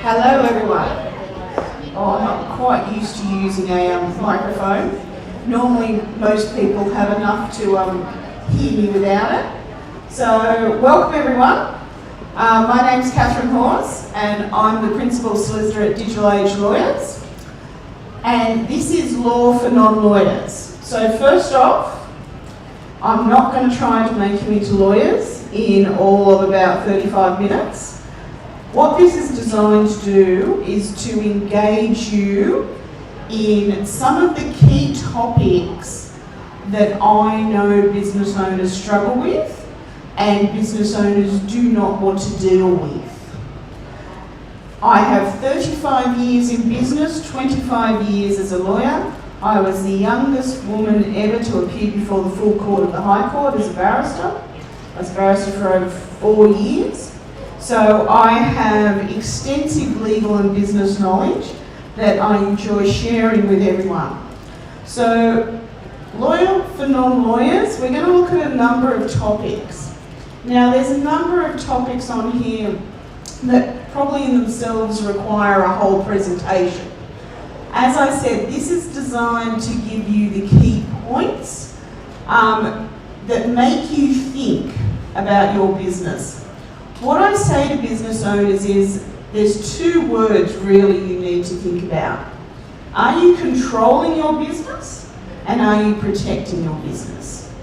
Hello everyone. Oh, I'm not quite used to using a microphone. Normally most people have enough to hear me without it. So welcome everyone. My name's Katherine Hawes and I'm the Principal Solicitor at Digital Age Lawyers. And this is law for non-lawyers. So first off, I'm not going to try to make you into lawyers in all of about 35 minutes. What this is designed to do is to engage you in some of the key topics that I know business owners struggle with and business owners do not want to deal with. I have 35 years in business, 25 years as a lawyer. I was the youngest woman ever to appear before the full court of the High Court as a barrister. I was a barrister for over 4 years. So I have extensive legal and business knowledge that I enjoy sharing with everyone. So, lawyer for non-lawyers, we're going to look at a number of topics. Now there's a number of topics on here that probably in themselves require a whole presentation. As I said, this is designed to give you the key points that make you think about your business. What I say to business owners is there's 2 words really you need to think about. Are you controlling your business and are you protecting your business?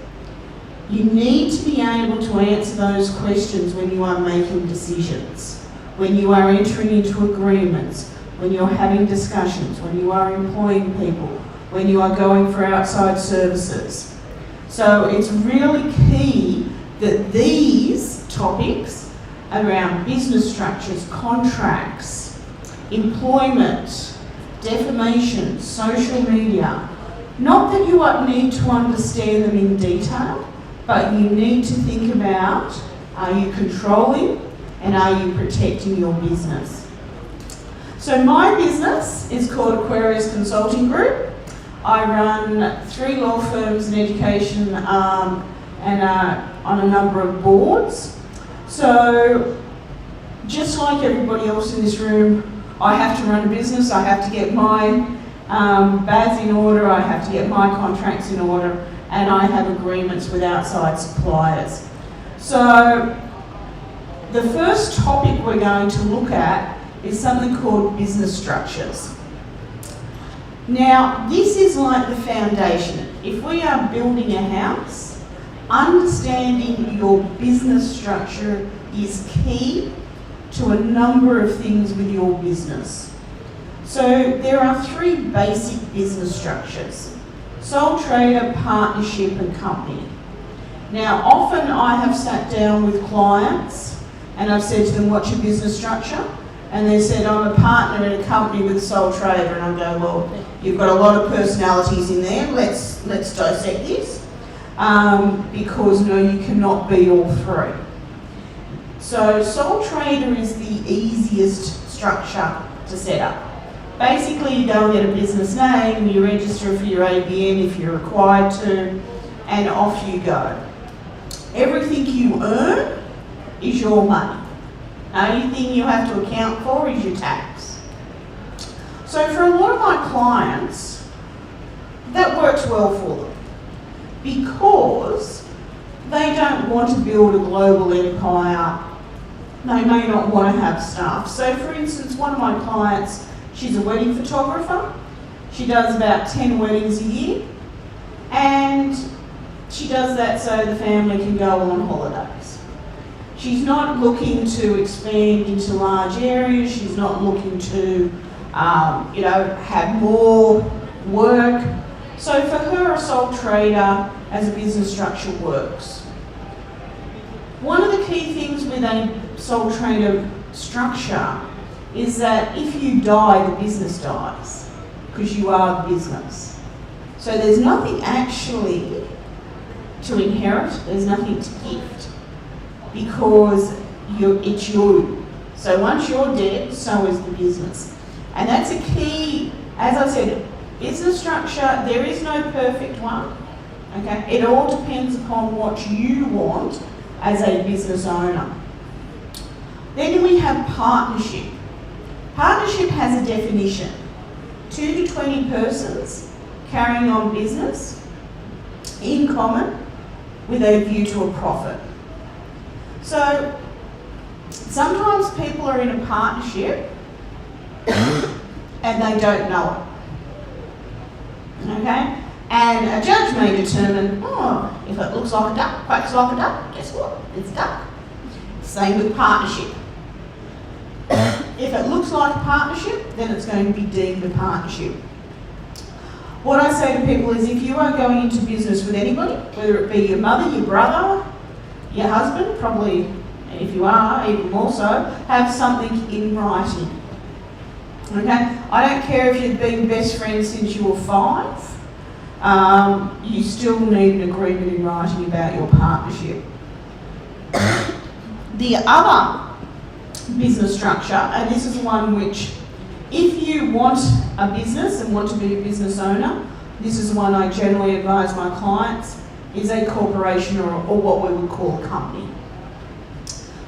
You need to be able to answer those questions when you are making decisions, when you are entering into agreements, when you're having discussions, when you are employing people, when you are going for outside services. So it's really key that these topics around business structures, contracts, employment, defamation, social media, not that you need to understand them in detail, but you need to think about, are you controlling and are you protecting your business? So my business is called Aquarius Consulting Group. I run 3 law firms in education and on a number of boards. So, just like everybody else in this room, I have to run a business, I have to get my BAS in order, I have to get my contracts in order, and I have agreements with outside suppliers. So, the first topic we're going to look at is something called business structures. Now, this is like the foundation. If we are building a house, understanding your business structure is key to a number of things with your business. So there are 3 basic business structures: sole trader, partnership and company. Now often I have sat down with clients and I've said to them, what's your business structure? And they said, I'm a partner in a company with a sole trader. And I go, well, you've got a lot of personalities in there, let's dissect this. Because no, you cannot be all 3. So sole trader is the easiest structure to set up. Basically you go and get a business name, you register for your ABN if you're required to, and off you go. Everything you earn is your money. The only thing you have to account for is your tax. So for a lot of my clients, that works well for them, because they don't want to build a global empire. They may not want to have staff. So for instance, one of my clients, she's a wedding photographer. She does about 10 weddings a year, and she does that so the family can go on holidays. She's not looking to expand into large areas. She's not looking to have more work. So for her, a sole trader as a business structure works. One of the key things with a sole trader structure is that if you die, the business dies, because you are the business. So there's nothing actually to inherit, there's nothing to gift, because it's you. So once you're dead, so is the business. And that's a key, as I said, business structure, there is no perfect one, okay? It all depends upon what you want as a business owner. Then we have partnership. Partnership has a definition. 2 to 20 persons carrying on business in common with a view to a profit. So sometimes people are in a partnership and they don't know it. Okay? And a judge may determine, if it looks like a duck, quacks like a duck, guess what? It's a duck. Same with partnership. If it looks like a partnership, then it's going to be deemed a partnership. What I say to people is, if you are going into business with anybody, whether it be your mother, your brother, your husband, probably if you are, even more so, have something in writing. Okay? I don't care if you've been best friends since you were 5, you still need an agreement in writing about your partnership. The other business structure, and this is one which, if you want a business and want to be a business owner, this is one I generally advise my clients, is a corporation or what we would call a company.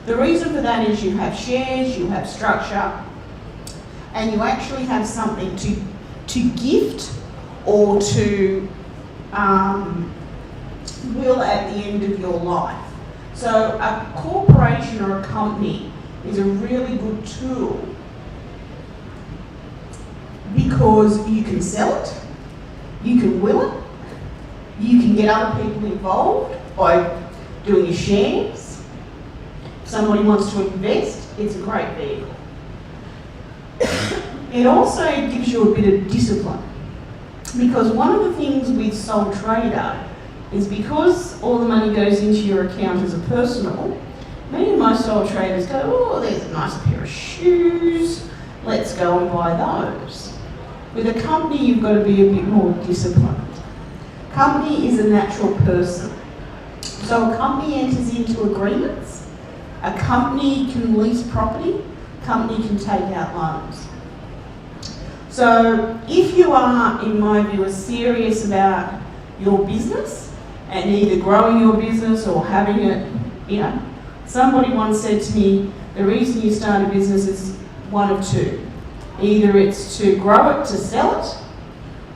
The reason for that is you have shares, you have structure, and you actually have something to gift or to will at the end of your life. So a corporation or a company is a really good tool because you can sell it, you can will it, you can get other people involved by doing your shares. If somebody wants to invest, it's a great vehicle. It also gives you a bit of discipline, because one of the things with sole trader is because all the money goes into your account as a personal, many of my sole traders go, oh, there's a nice pair of shoes, let's go and buy those. With a company, you've got to be a bit more disciplined. Company is a natural person. So a company enters into agreements, a company can lease property, a company can take out loans. So if you are, in my view, serious about your business and either growing your business or having it, somebody once said to me, the reason you start a business is one of two. Either it's to grow it to sell it,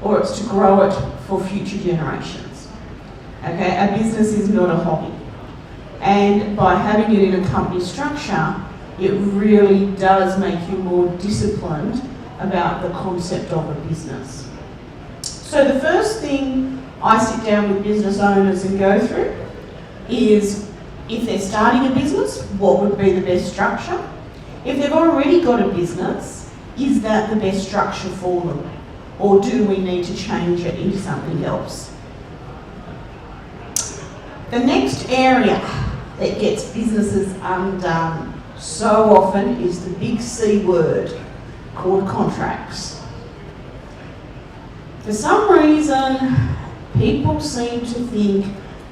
or it's to grow it for future generations. Okay, a business is not a hobby. And by having it in a company structure, it really does make you more disciplined about the concept of a business. So the first thing I sit down with business owners and go through is, if they're starting a business, what would be the best structure? If they've already got a business, is that the best structure for them? Or do we need to change it into something else? The next area that gets businesses undone so often is the big C word called contracts. For some reason, people seem to think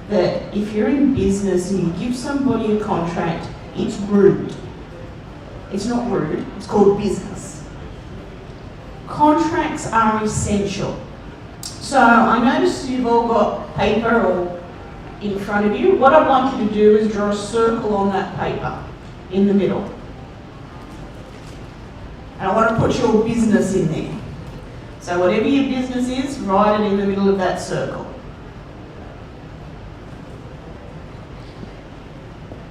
that if you're in business and you give somebody a contract, it's rude. It's not rude, it's called business. Contracts are essential. So I notice you've all got paper or in front of you. What I'd like you to do is draw a circle on that paper in the middle. And I want to put your business in there. So whatever your business is, write it in the middle of that circle.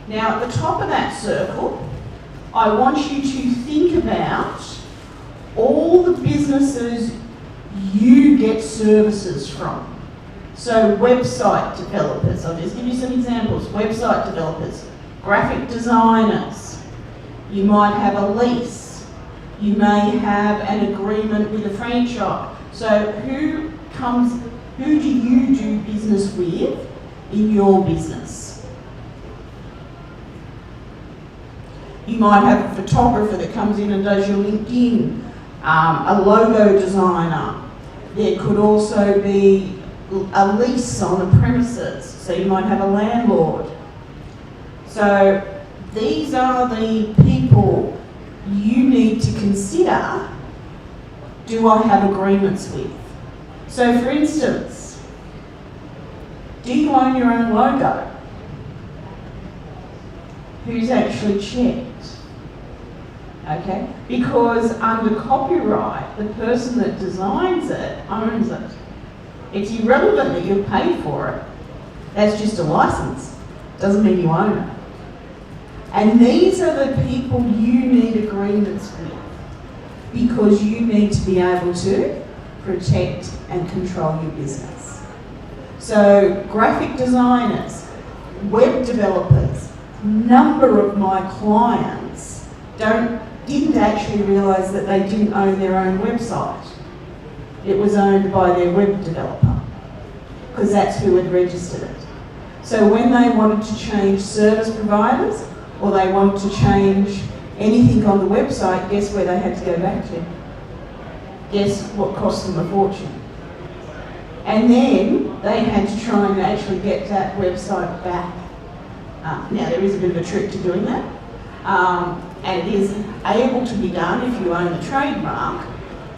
Now at the top of that circle, I want you to think about all the businesses you get services from. So website developers, I'll just give you some examples. Website developers, graphic designers, you might have a lease, you may have an agreement with a franchise. So who do you do business with in your business? You might have a photographer that comes in and does your LinkedIn, a logo designer. There could also be a lease on the premises, so you might have a landlord. So these are the people you need to consider, do I have agreements with? So for instance, do you own your own logo? Who's actually checked? Okay? Because under copyright, the person that designs it owns it. It's irrelevant that you paid for it. That's just a license. Doesn't mean you own it. And these are the people you need agreements with, because you need to be able to protect and control your business. So graphic designers, web developers, number of my clients didn't actually realise that they didn't own their own website. It was owned by their web developer, because that's who had registered it. So when they wanted to change service providers, or they wanted to change anything on the website, guess where they had to go back to? Guess what cost them a fortune? And then they had to try and actually get that website back. Now there is a bit of a trick to doing that, and it is able to be done if you own the trademark,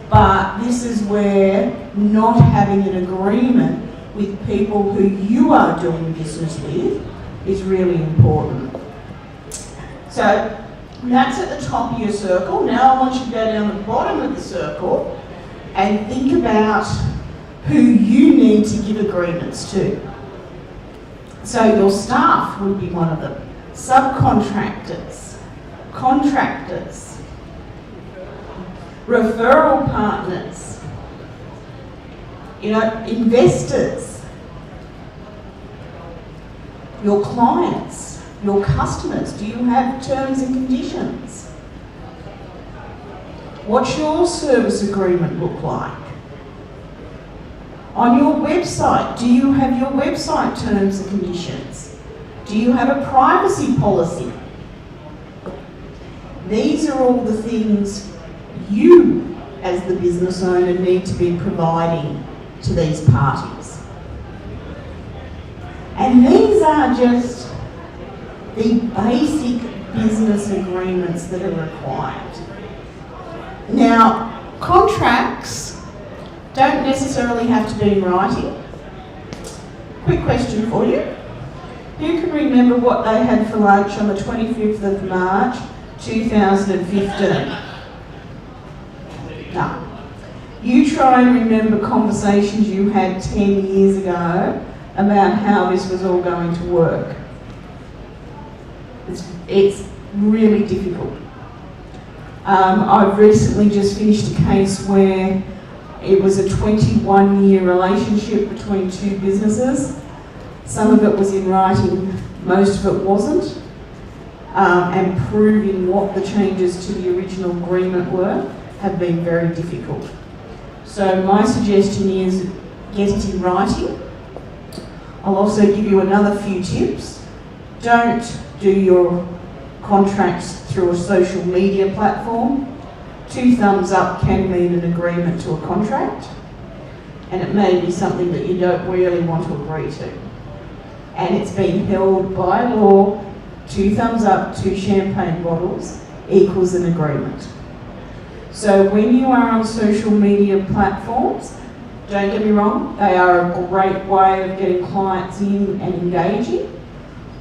but this is where not having an agreement with people who you are doing business with is really important. So that's at the top of your circle. Now I want you to go down the bottom of the circle and think about who you need to give agreements to. So your staff would be one of them. Subcontractors, contractors, referral partners, investors, your clients, your customers. Do you have terms and conditions? What's your service agreement look like? On your website, do you have your website terms and conditions? Do you have a privacy policy? These are all the things you, as the business owner, need to be providing to these parties. And these are just the basic business agreements that are required. Now, contracts don't necessarily have to be in writing. Quick question for you. Who can remember what they had for lunch on the 25th of March 2015? No. You try and remember conversations you had 10 years ago about how this was all going to work. It's really difficult. I've recently just finished a case where it was a 21-year relationship between two businesses. Some of it was in writing, most of it wasn't, and proving what the changes to the original agreement were have been very difficult. So my suggestion is get it in writing. I'll also give you another few tips. Don't do your contracts through a social media platform. 2 thumbs up can mean an agreement to a contract, and it may be something that you don't really want to agree to. And it's been held by law, 2 thumbs up, 2 champagne bottles equals an agreement. So when you are on social media platforms, don't get me wrong, they are a great way of getting clients in and engaging.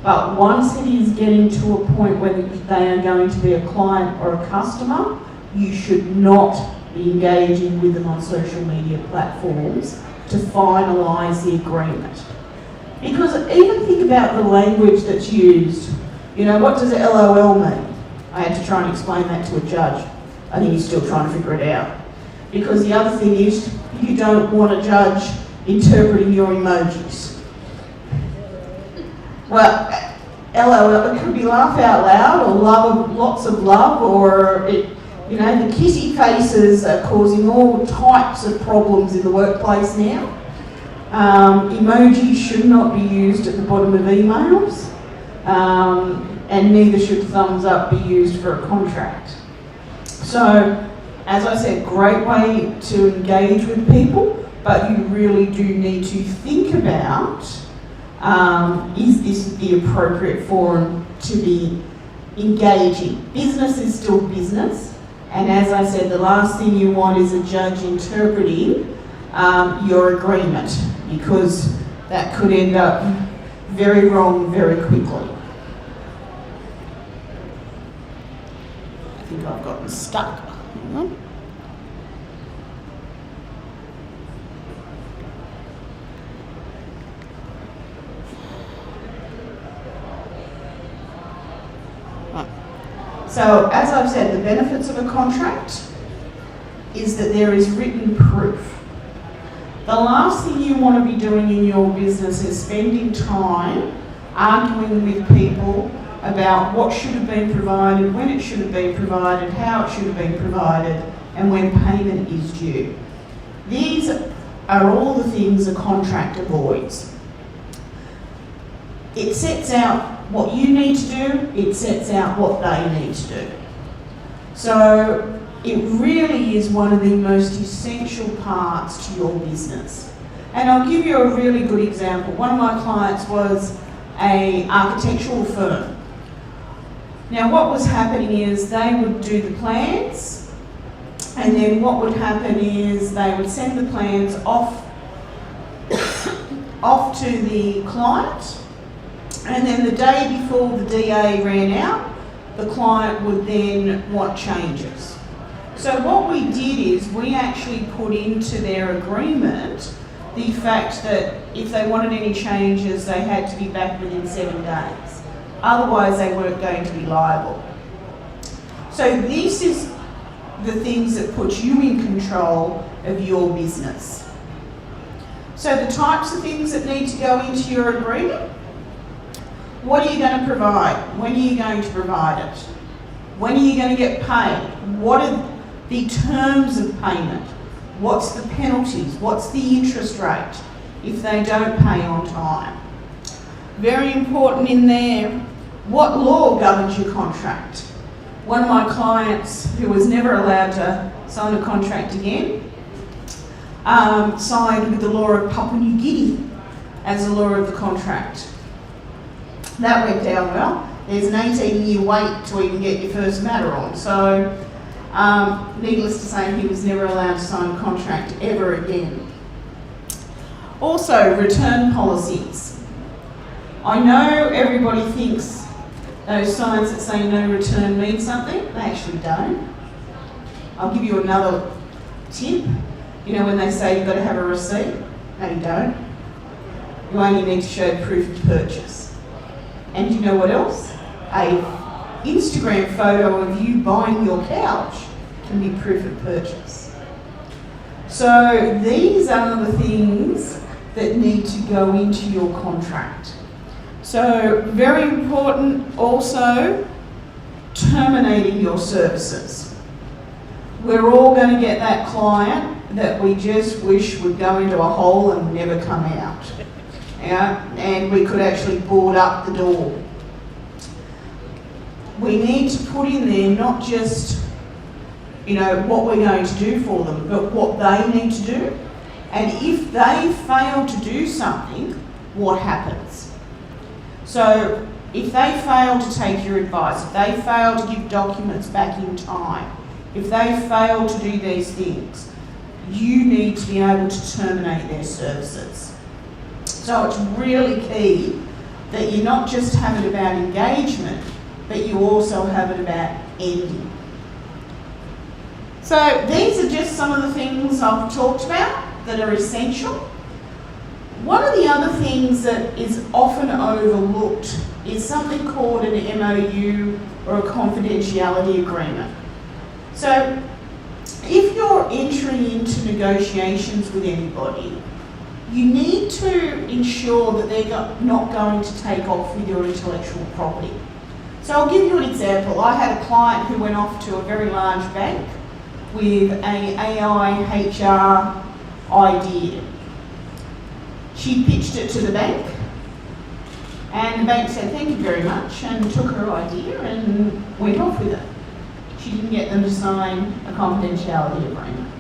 But once it is getting to a point where they are going to be a client or a customer, you should not be engaging with them on social media platforms to finalise the agreement. Because even think about the language that's used. What does LOL mean? I had to try and explain that to a judge. I think he's still trying to figure it out. Because the other thing is, you don't want a judge interpreting your emojis. Well, LOL, it could be laugh out loud, or lots of love, or the kissy faces are causing all types of problems in the workplace now. Emojis should not be used at the bottom of emails, and neither should thumbs up be used for a contract. So, as I said, great way to engage with people, but you really do need to think about, is this the appropriate forum to be engaging? Business is still business, and as I said, the last thing you want is a judge interpreting your agreement, because that could end up very wrong very quickly. think I've gotten stuck. Hang on. So, as I've said, the benefits of a contract is that there is written proof. The last thing you want to be doing in your business is spending time arguing with people about what should have been provided, when it should have been provided, how it should have been provided, and when payment is due. These are all the things a contract avoids. It sets out what you need to do, it sets out what they need to do. So it really is one of the most essential parts to your business. And I'll give you a really good example. One of my clients was an architectural firm. Now what was happening is they would do the plans, and then what would happen is they would send the plans off to the client, and then the day before the DA ran out, the client would then want changes. So what we did is we actually put into their agreement the fact that if they wanted any changes, they had to be back within 7 days. Otherwise, they weren't going to be liable. So this is the things that put you in control of your business. So the types of things that need to go into your agreement: what are you going to provide? When are you going to provide it? When are you going to get paid? What are the terms of payment? What's the penalties? What's the interest rate if they don't pay on time? Very important in there, what law governs your contract? One of my clients, who was never allowed to sign a contract again, signed with the law of Papua New Guinea as the law of the contract. That went down well. There's an 18-year wait to even get your first matter on. So, needless to say, he was never allowed to sign a contract ever again. Also, return policies. I know everybody thinks those signs that say no return mean something. They actually don't. I'll give you another tip. You know when they say you've got to have a receipt? No, you don't. You only need to show proof of purchase. And you know what else? A Instagram photo of you buying your couch can be proof of purchase. So these are the things that need to go into your contract. So very important also, terminating your services. We're all going to get that client that we just wish would go into a hole and never come out. Yeah, and we could actually board up the door. We need to put in there not just, what we're going to do for them, but what they need to do. And if they fail to do something, what happens? So if they fail to take your advice, if they fail to give documents back in time, if they fail to do these things, you need to be able to terminate their services. So it's really key that you not just have it about engagement, but you also have it about ending. So these are just some of the things I've talked about that are essential. One of the other things that is often overlooked is something called an MOU or a confidentiality agreement. So if you're entering into negotiations with anybody, you need to ensure that they're not going to take off with your intellectual property. So I'll give you an example. I had a client who went off to a very large bank with an AI HR idea. She pitched it to the bank, and the bank said thank you very much and took her idea and went off with it. She didn't get them to sign a confidentiality agreement.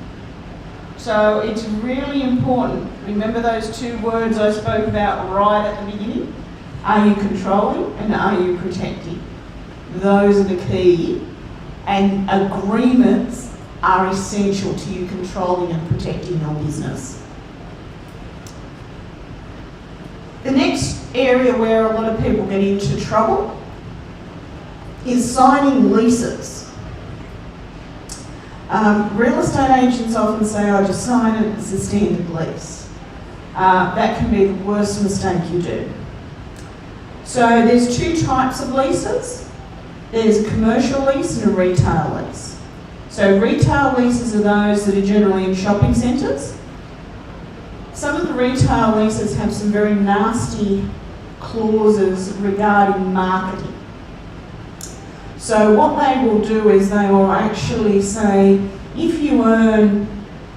So it's really important. Remember those two words I spoke about right at the beginning? Are you controlling and are you protecting? Those are the key, and agreements are essential to you controlling and protecting your business. The next area where a lot of people get into trouble is signing leases. Real estate agents often say, "I just sign it, it's a standard lease." That can be the worst mistake you do. So there's two types of leases. There's a commercial lease and a retail lease. So retail leases are those that are generally in shopping centres. Some of the retail leases have some very nasty clauses regarding marketing. So what they will do is they will actually say, if you earn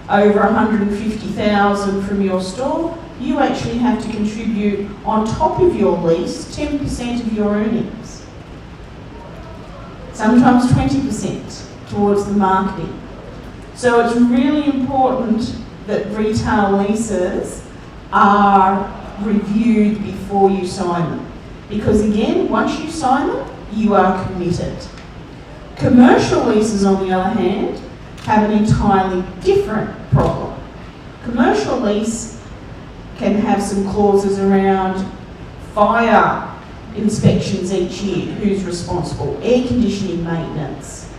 over $150,000 from your store, you actually have to contribute on top of your lease 10% of your earnings. Sometimes 20% towards the marketing. So it's really important that retail leases are reviewed before you sign them. Because again, once you sign them, you are committed. Commercial leases, on the other hand, have an entirely different problem. Commercial lease can have some clauses around fire inspections each year, who's responsible, air conditioning maintenance,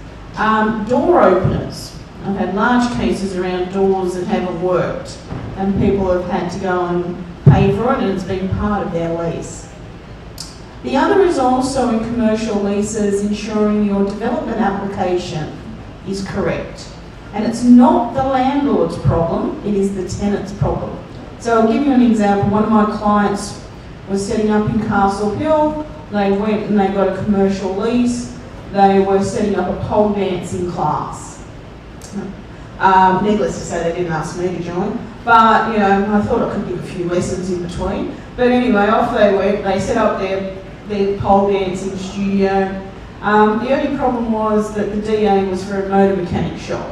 door openers. I've had large cases around doors that haven't worked and people have had to go and pay for it and it's been part of their lease. The other is also in commercial leases ensuring your development application is correct. And it's not the landlord's problem, it is the tenant's problem. So I'll give you an example. One of my clients was setting up in Castle Hill. They went and they got a commercial lease. They were setting up a pole dancing class. Needless to say, they didn't ask me to join, but you know, I thought I could give a few lessons in between. But anyway, off they went. They set up their pole dancing studio. The only problem was that the DA was for a motor mechanic shop.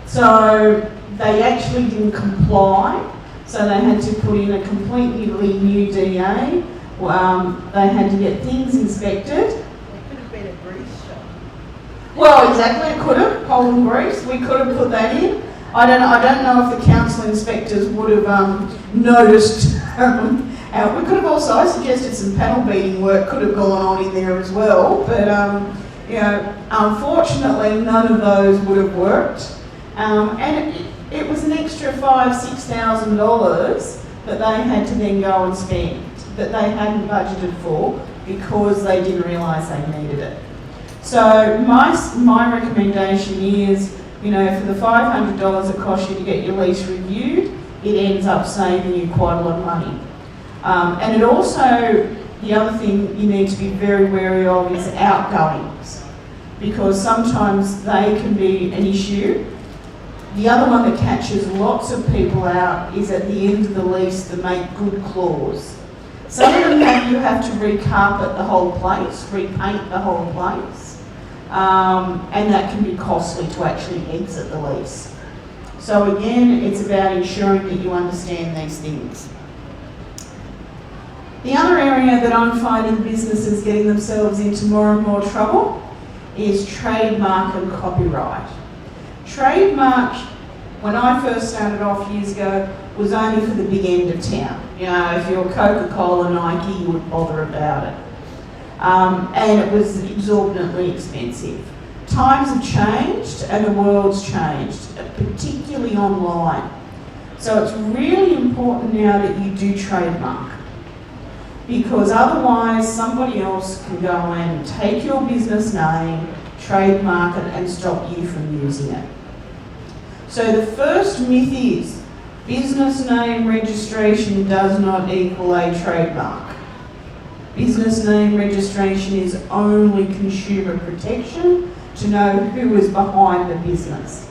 So they actually didn't comply, so they had to put in a completely new DA. They had to get things inspected. It could have been a grease shop. Well, exactly, it could have, pole and grease, we could have put that in. I don't know if the council inspectors would have noticed. We could have also, I suggested some panel beating work could have gone on in there as well, but you know, unfortunately none of those would have worked. And it was an extra $5,000-$6,000 that they had to then go and spend, that they hadn't budgeted for because they didn't realise they needed it. So my recommendation is, you know, for the $500 it costs you to get your lease reviewed, it ends up saving you quite a lot of money. And it also, the other thing you need to be very wary of is outgoings, because sometimes they can be an issue. The other one that catches lots of people out is at the end of the lease, the make good clause. Some of them you have to recarpet the whole place, repaint the whole place, and that can be costly to actually exit the lease. So again, it's about ensuring that you understand these things. The other area that I'm finding businesses getting themselves into more and more trouble is trademark and copyright. Trademark, when I first started off years ago, was only for the big end of town. You know, if you're Coca-Cola, Nike, you would bother about it. And it was exorbitantly expensive. Times have changed and the world's changed, particularly online. So it's really important now that you do trademark, because otherwise somebody else can go and take your business name, trademark it and stop you from using it. So the first myth is business name registration does not equal a trademark. Business name registration is only consumer protection to know who is behind the business.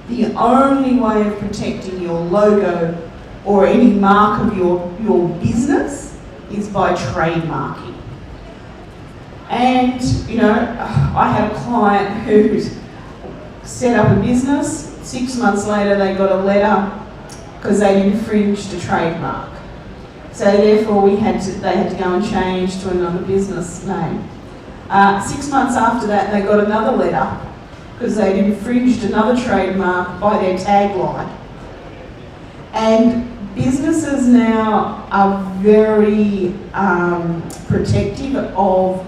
The only way of protecting your logo or any mark of your business is by trademarking. And, you know, I had a client who set up a business. 6 months later, they got a letter because they'd infringed a trademark. So therefore, they had to go and change to another business name. 6 months after that, they got another letter because they'd infringed another trademark by their tagline. And businesses now are very protective of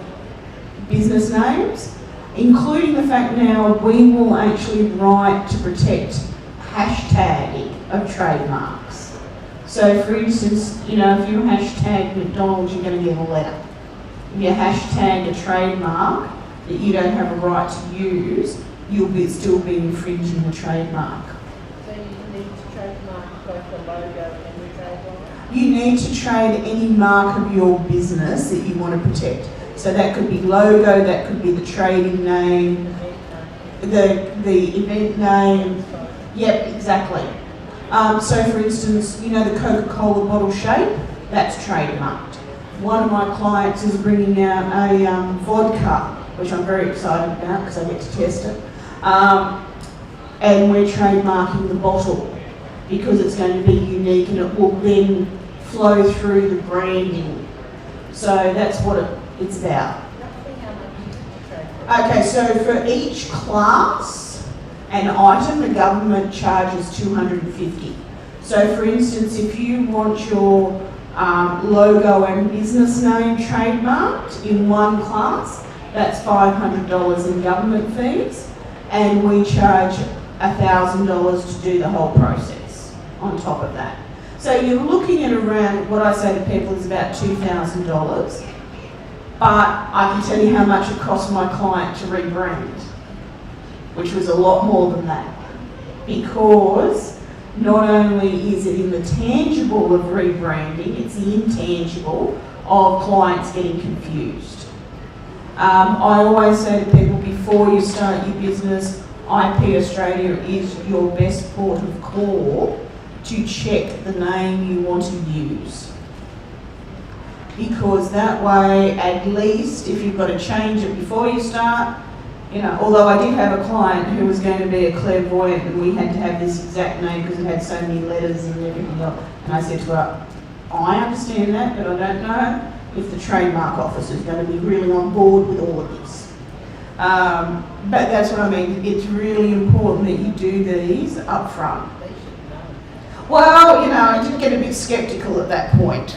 business names. including the fact now we will actually write to protect hashtagging of trademarks. So for instance, you know, if you hashtag McDonald's, you're going to get a letter. If you hashtag a trademark that you don't have a right to use, you'll still be infringing the trademark. So you need to trademark both the logo and the trademark? You need to trade any mark of your business that you want to protect. So that could be logo, that could be the trading name, the event name. Yep, exactly. So for instance, you know the Coca-Cola bottle shape? That's trademarked. One of my clients is bringing out a vodka, which I'm very excited about because I get to test it. And we're trademarking the bottle because it's going to be unique and it will then flow through the branding. So that's what it's about. Okay, so for each class and item, the government charges $250. So for instance, if you want your logo and business name trademarked in one class, that's $500 in government fees, and we charge $1,000 to do the whole process on top of that. So you're looking at around, what I say to people is about $2,000, but I can tell you how much it cost my client to rebrand, which was a lot more than that, because not only is it in the tangible of rebranding, it's the intangible of clients getting confused. I always say to people, before you start your business, IP Australia is your best port of call to check the name you want to use. Because that way, at least, if you've got to change it before you start, you know, although I did have a client who was going to be a clairvoyant and we had to have this exact name because it had so many letters and everything else. And I said to her, I understand that, but I don't know if the trademark office is going to be really on board with all of this. But that's what I mean. It's really important that you do these up front. Well, you know, I did get a bit sceptical at that point.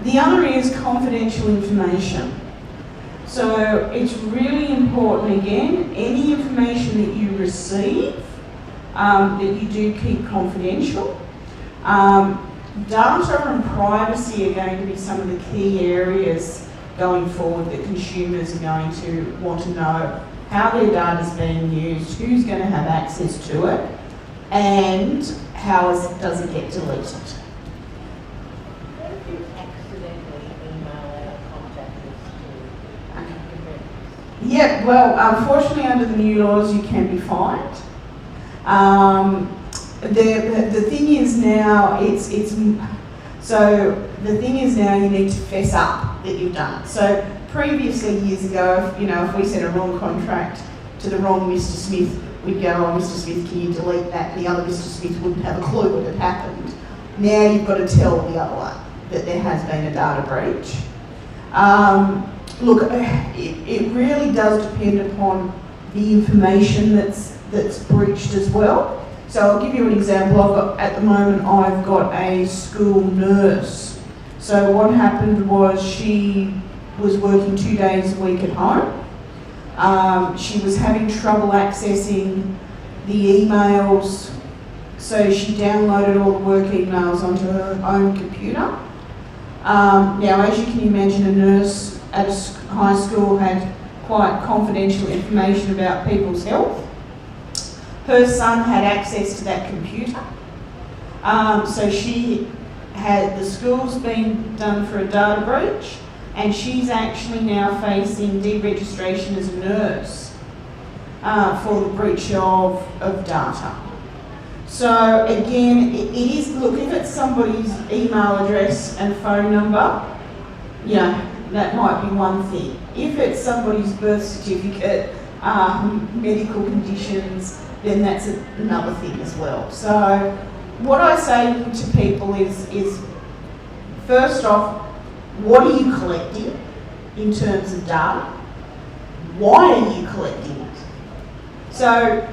The other is confidential information. So it's really important, again, any information that you receive, that you do keep confidential. Data and privacy are going to be some of the key areas going forward that consumers are going to want to know how their data is being used, who's going to have access to it, and how does it get deleted. What if you accidentally email out contact list to Yeah, well, unfortunately, under the new laws, you can be fined. The thing is now, so the thing is now you need to fess up that you've done it. So previously, years ago, if we sent a wrong contract to the wrong Mr. Smith, we'd go, oh, Mr. Smith, can you delete that? And the other Mr. Smith wouldn't have a clue what had happened. Now you've got to tell the other one that there has been a data breach. Look, it really does depend upon the information that's breached as well. So I'll give you an example. At the moment, I've got a school nurse. So what happened was she was working 2 days a week at home. She was having trouble accessing the emails, so she downloaded all the work emails onto her own computer. Now, as you can imagine, a nurse at a high school had quite confidential information about people's health. Her son had access to that computer, so the school's been done for a data breach, and she's actually now facing deregistration as a nurse for the breach of data. So again, it is, look, if it's somebody's email address and phone number, that might be one thing. If it's somebody's birth certificate, medical conditions, then that's another thing as well. So what I say to people is first off, what are you collecting in terms of data? Why are you collecting it? So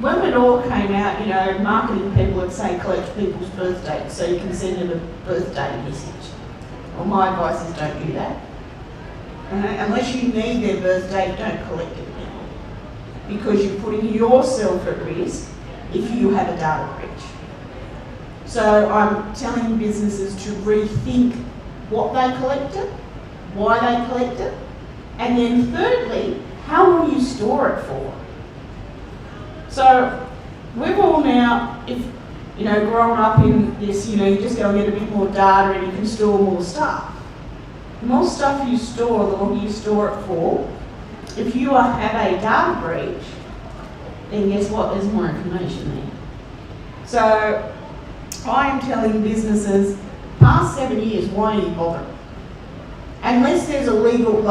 when it all came out, marketing people would say collect people's birth dates so you can send them a birthday message. Well, my advice is don't do that. Unless you need their birth date, don't collect it now, because you're putting yourself at risk if you have a data breach. So I'm telling businesses to rethink what they collected, why they collect it, and then thirdly, how long you store it for. So we've all now, if grown up in this, you just go and get a bit more data and you can store more stuff. The more stuff you store, the longer you store it for. If you have a data breach, then guess what? There's more information there. So I am telling businesses, past 7 years, why are you bothering? Unless there's a legal,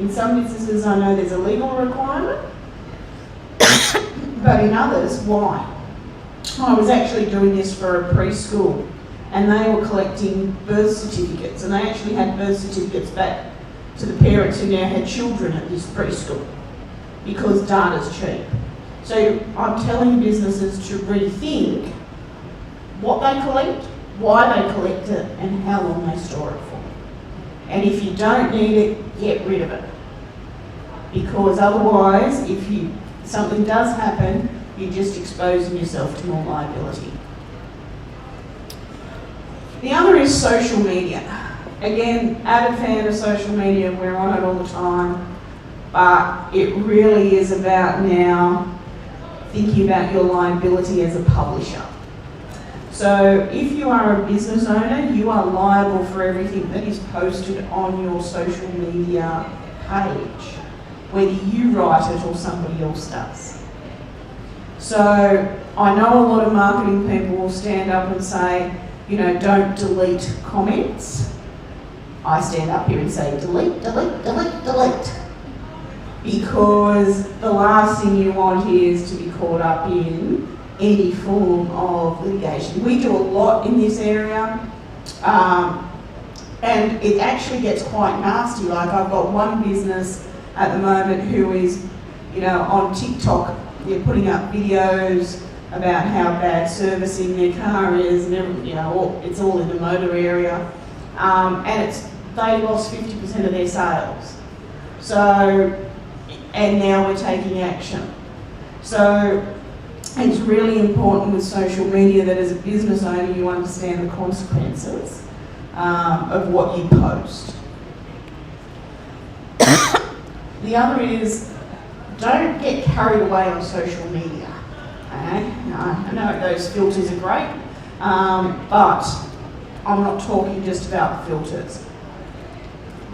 in some businesses I know there's a legal requirement, but in others, why? I was actually doing this for a preschool, and they were collecting birth certificates, and they actually had birth certificates back to the parents who now had children at this preschool, because data's cheap. So I'm telling businesses to rethink what they collect, why they collect it, and how long they store it for. And if you don't need it, get rid of it. Because otherwise, if something does happen, you're just exposing yourself to more liability. The other is social media. Again, avid fan of social media, we're on it all the time, but it really is about now thinking about your liability as a publisher. So if you are a business owner, you are liable for everything that is posted on your social media page, whether you write it or somebody else does. So I know a lot of marketing people will stand up and say, don't delete comments. I stand up here and say, delete, delete, delete, delete. Because the last thing you want is to be caught up in any form of litigation. We do a lot in this area, and it actually gets quite nasty. Like, I've got one business at the moment who is, on TikTok, they're putting up videos about how bad servicing their car is, and everything, it's all in the motor area, and they lost 50% of their sales. So, and now we're taking action. So it's really important with social media that as a business owner you understand the consequences of what you post. The other is, don't get carried away on social media. Okay? I know those filters are great, but I'm not talking just about the filters.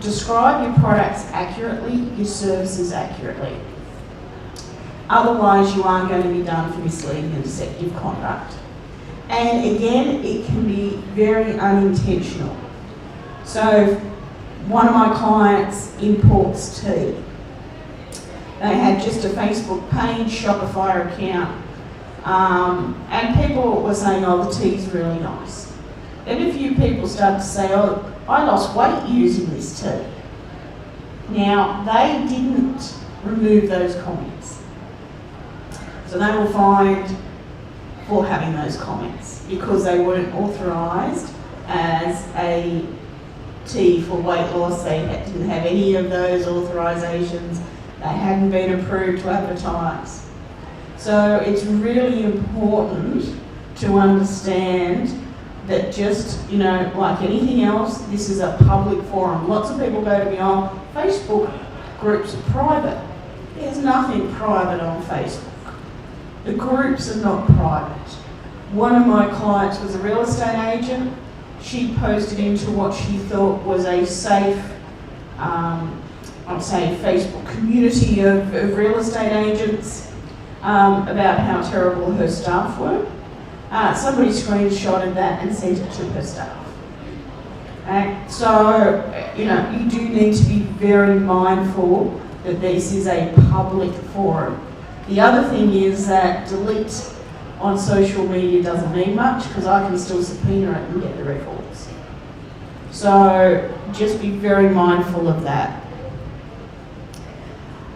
Describe your products accurately, your services accurately. Otherwise, you aren't going to be done for misleading and deceptive conduct. And again, it can be very unintentional. So, one of my clients imports tea. They had just a Facebook page, Shopify account, and people were saying, oh, the tea's really nice. Then a few people started to say, oh, I lost weight using this tea. Now, they didn't remove those comments. So they were fined for having those comments because they weren't authorised as a tea for weight loss. They didn't have any of those authorisations. They hadn't been approved to advertise. So it's really important to understand that just, like anything else, this is a public forum. Lots of people go to me, oh, Facebook groups are private. There's nothing private on Facebook. The groups are not private. One of my clients was a real estate agent. She posted into what she thought was a safe, Facebook community of real estate agents about how terrible her staff were. Somebody screenshotted that and sent it to her staff. So, you do need to be very mindful that this is a public forum. The other thing is that delete on social media doesn't mean much because I can still subpoena it and get the records. So just be very mindful of that.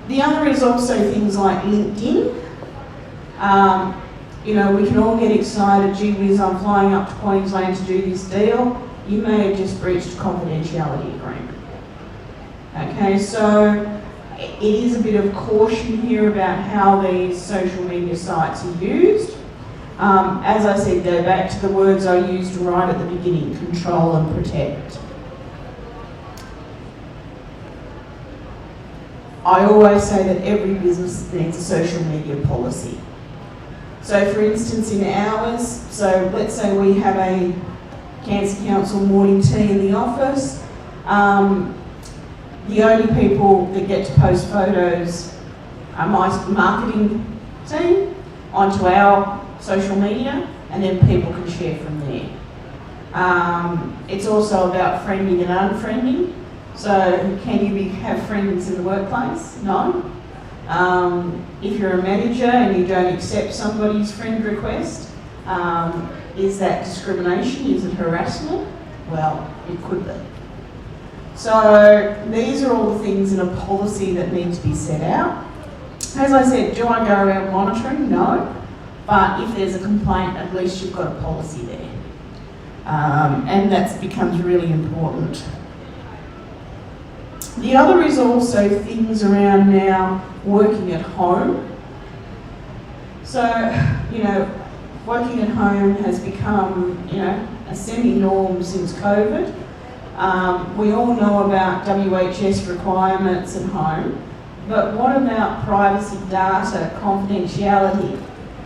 The other is also things like LinkedIn. We can all get excited, gee whiz, I'm flying up to Queensland to do this deal. You may have just breached a confidentiality agreement. Okay, so it is a bit of caution here about how these social media sites are used. As I said, go back to the words I used right at the beginning: control and protect. I always say that every business needs a social media policy. So for instance, in ours, so let's say we have a Cancer Council morning tea in the office. The only people that get to post photos are my marketing team onto our social media, and then people can share from there. It's also about friending and unfriending. So can you have friends in the workplace? No. If you're a manager and you don't accept somebody's friend request, is that discrimination? Is it harassment? Well, it could be. So these are all the things in a policy that need to be set out. As I said, do I go around monitoring? No. But if there's a complaint, at least you've got a policy there. And that becomes really important. The other is also things around now working at home. So, working at home has become, a semi-norm since COVID. We all know about WHS requirements at home, but what about privacy data, confidentiality?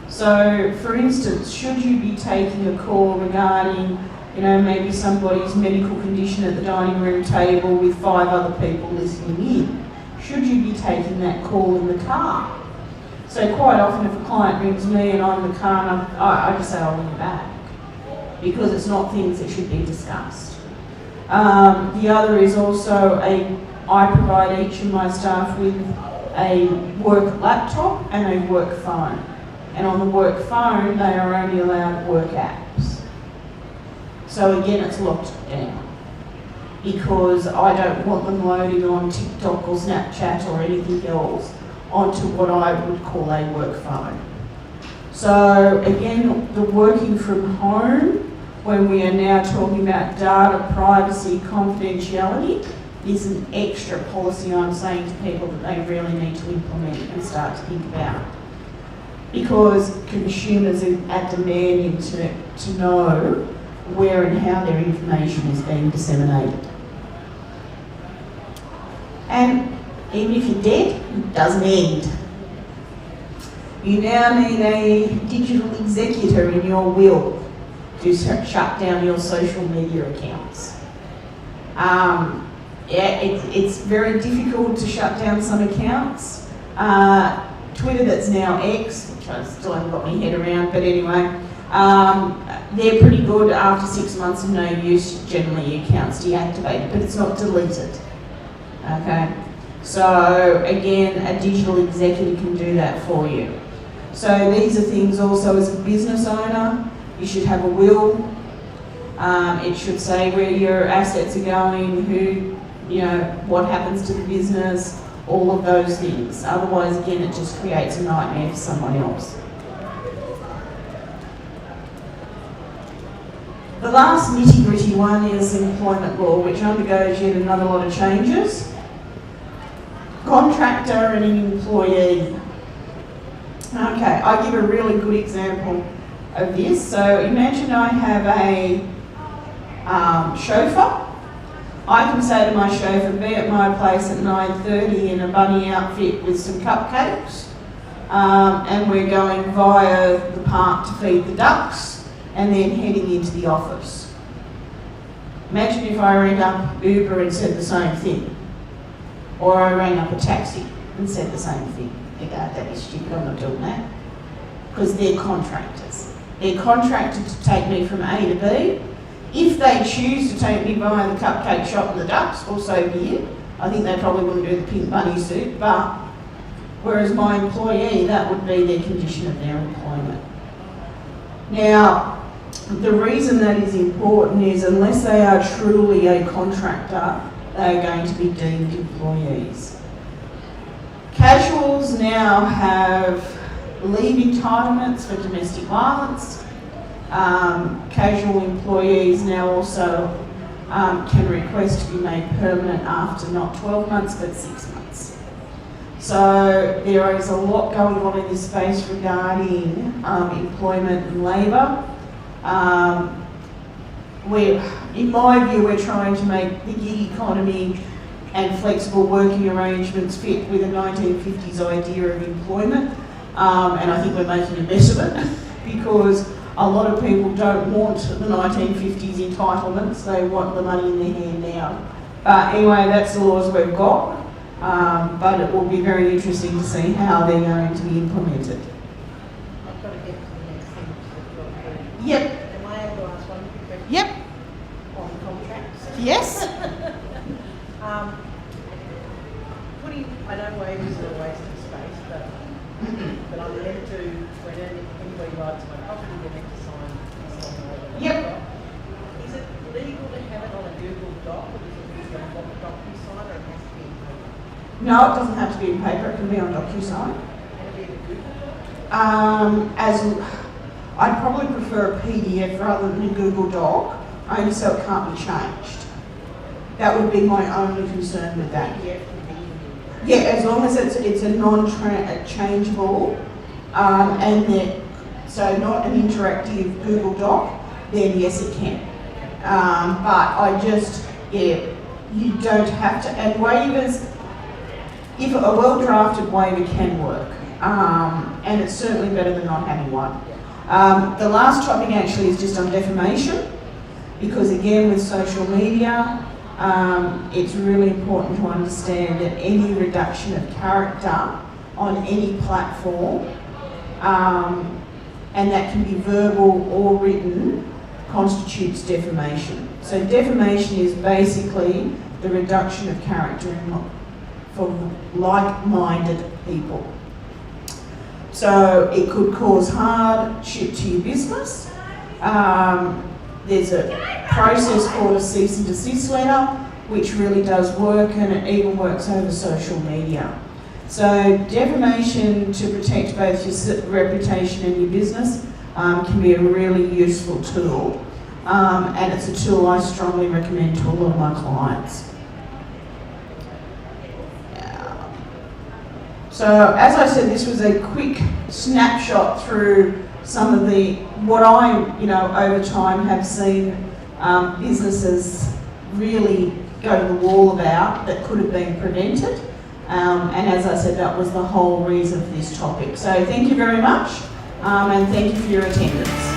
So, for instance, should you be taking a call regarding, maybe somebody's medical condition at the dining room table with 5 other people listening in? Should you be taking that call in the car? So quite often if a client rings me and I'm in the car, and I just say I'll ring you back, because it's not things that should be discussed. The other is also I provide each of my staff with a work laptop and a work phone. And on the work phone, they are only allowed work apps. So again, it's locked down, because I don't want them loading on TikTok or Snapchat or anything else onto what I would call a work phone. So again, the working from home, when we are now talking about data privacy, confidentiality, is an extra policy I'm saying to people that they really need to implement and start to think about. Because consumers are demanding to know where and how their information is being disseminated. And even if you're dead, it doesn't end. You now need a digital executor in your will to shut down your social media accounts. It's very difficult to shut down some accounts. Twitter, that's now X, which I still haven't got my head around, but anyway, they're pretty good. After 6 months of no use, generally your account's deactivated, but it's not deleted. Okay, so again, a digital executive can do that for you. So these are things also as a business owner, you should have a will. It should say where your assets are going, who, what happens to the business, all of those things. Otherwise, again, it just creates a nightmare for someone else. The last nitty-gritty one is employment law, which undergoes yet another lot of changes. Contractor and an employee. Okay, I give a really good example of this. So imagine I have a chauffeur. I can say to my chauffeur, be at my place at 9:30 in a bunny outfit with some cupcakes, and we're going via the park to feed the ducks, and then heading into the office. Imagine if I rang up Uber and said the same thing. Or I rang up a taxi and said the same thing. They go, that is stupid, I'm not doing that. Because they're contractors. They're contracted to take me from A to B. If they choose to take me by the cupcake shop and the ducks, or so be it. I think they probably wouldn't do the pink bunny suit, but whereas my employee, that would be their condition of their employment. Now, the reason that is important is unless they are truly a contractor, they are going to be deemed employees. Casuals now have leave entitlements for domestic violence. Casual employees now also can request to be made permanent after not 12 months but 6 months. So there is a lot going on in this space regarding employment and labour. In my view, we're trying to make the gig economy and flexible working arrangements fit with a 1950s idea of employment, and I think we're making a mess of it because a lot of people don't want the 1950s entitlements, they want the money in their hand now. But anyway, that's the laws we've got, but it will be very interesting to see how they're going to be implemented. I've got to get to the next thing that you've got to. Yep. Am I able to ask one quick question? Yep. On contracts? Yes. I know waivers are a waste of space, but I'm meant to, when anybody writes my property, they're meant to sign a waiver. Yep. Is it legal to have it on a Google Doc, or does it need to be on a DocuSign, or it has to be in paper? No, it doesn't have to be in paper, it can be on DocuSign. Can it be in a Google Doc? I'd probably prefer a PDF rather than a Google Doc, only so it can't be changed. That would be my only concern with that. PDF can be in Google. Yeah, as long as it's a non-changeable, so not an interactive Google Doc, then yes it can. You don't have to, and waivers, if a well-drafted waiver can work, and it's certainly better than not having one. The last topic actually is just on defamation, because again with social media, it's really important to understand that any reduction of character on any platform, and that can be verbal or written, constitutes defamation. So defamation is basically the reduction of character for like-minded people. So it could cause hardship to your business. There's a process called a cease and desist letter, which really does work, and it even works over social media. So defamation to protect both your reputation and your business can be a really useful tool. And it's a tool I strongly recommend to a lot of my clients. So as I said, this was a quick snapshot through some of what I, over time have seen businesses really go to the wall about that could have been prevented. And as I said, that was the whole reason for this topic. So thank you very much, and thank you for your attendance.